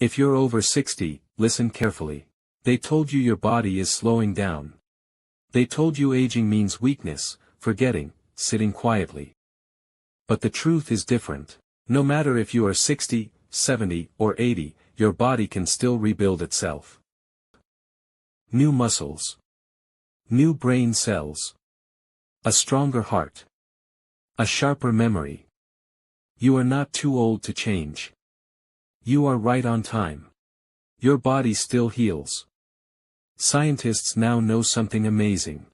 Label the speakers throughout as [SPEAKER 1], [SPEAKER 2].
[SPEAKER 1] If you're over 60, listen carefully. They told you your body is slowing down. They told you aging means weakness, forgetting, sitting quietly. But the truth is different. No matter if you are 60, 70, or 80, your body can still rebuild itself. New muscles. New brain cells. A stronger heart. A sharper memory. You are not too old to change. You are right on time. Your body still heals. Scientists now know something amazing.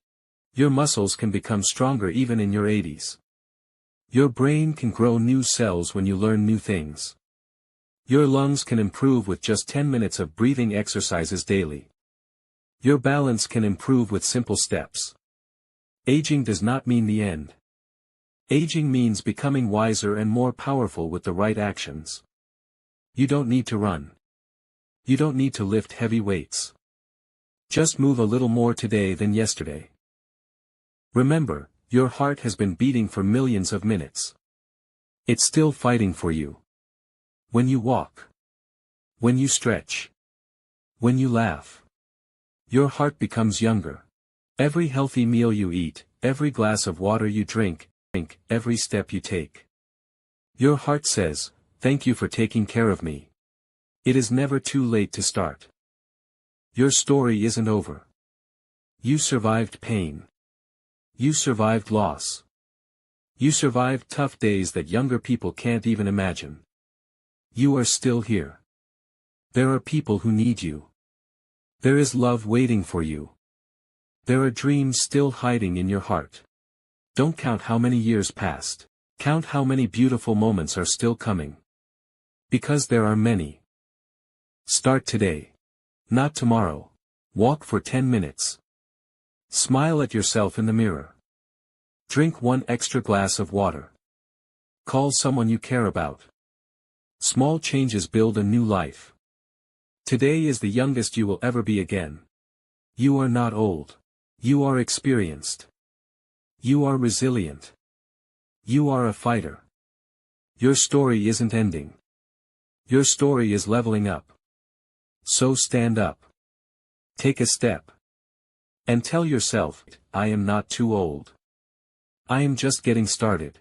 [SPEAKER 1] Your muscles can become stronger even in your 80s. Your brain can grow new cells when you learn new things. Your lungs can improve with just 10 minutes of breathing exercises daily. Your balance can improve with simple steps. Aging does not mean the end. Aging means becoming wiser and more powerful with the right actions. You don't need to run. You don't need to lift heavy weights. Just move a little more today than yesterday. Remember, your heart has been beating for millions of minutes. It's still fighting for you. When you walk. When you stretch. When you laugh. Your heart becomes younger. Every healthy meal you eat, every glass of water you drink, every step you take. Your heart says, "Thank you for taking care of me." It is never too late to start. Your story isn't over. You survived pain. You survived loss. You survived tough days that younger people can't even imagine. You are still here. There are people who need you. There is love waiting for you. There are dreams still hiding in your heart. Don't count how many years passed. Count how many beautiful moments are still coming. Because there are many. Start today. Not tomorrow. Walk for 10 minutes. Smile at yourself in the mirror. Drink one extra glass of water. Call someone you care about. Small changes build a new life. Today is the youngest you will ever be again. You are not old. You are experienced. You are resilient. You are a fighter. Your story isn't ending. Your story is leveling up. So stand up. Take a step. And tell yourself, I am not too old. I am just getting started.